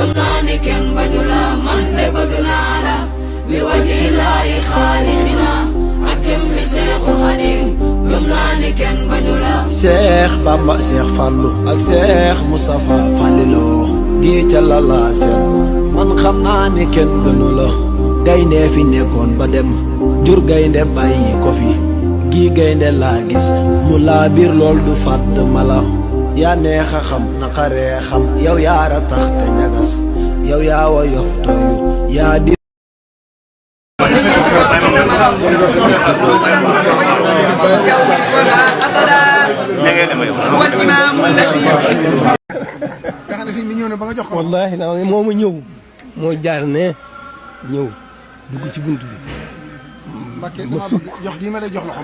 gëmnaani kenn bañu la man de bëgg naa la li waji laayi xaalixina ak jëmmi Seexul Xadim gëmnaani kenn bañu la Seex Bamba Seex Fallu ak Seex Mustafa Fallilo gi ca lala seen man xam naa ne kenn gënu la gaynde fi nekkoon ba dem jur gaynde bàyyi ko fi gi gaynde laa gis mu laa biir lool du fàdd mala yaa neex a xam naqaree xam yow yaara tax te ñagas yow yaa wa yof toyu yaa di wallaahi na moo ma ñëw moo jaar ne ñëw dugg ci bunt bi ma sukk jox gi ma lay jox loxo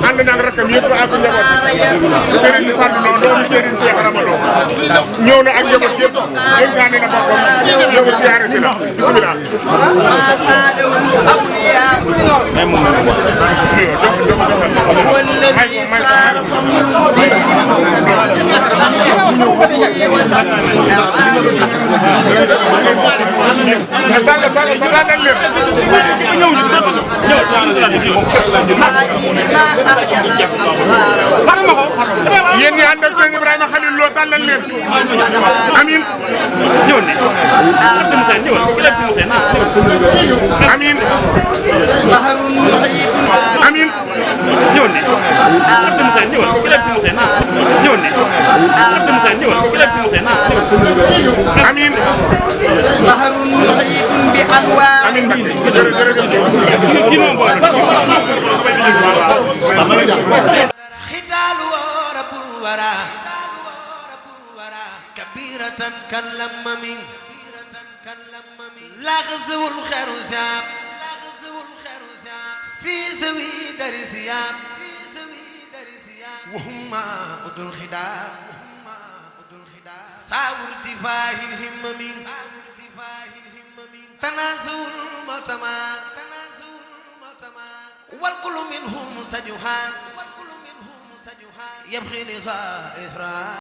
ànd naag rakam yëpp ak njaboot Serigne Fallou Lo doomu Serigne Cheikh Rama Lo ñëw na ak njaboot yëpp dénkaane na boppam ñëw siyaare si la bisimilah. yéen ñi ànd ak sëñ Ibrahima Khalil Lo tàllal leen amiin amiin amiin amiin كبيرة كاللمم لغزو الخرزام في زوي درسيام وهم أدو الخدام ساو ارتفاع الهمم تنازل المتما والكل منهم سجها يبخي لغا إثرا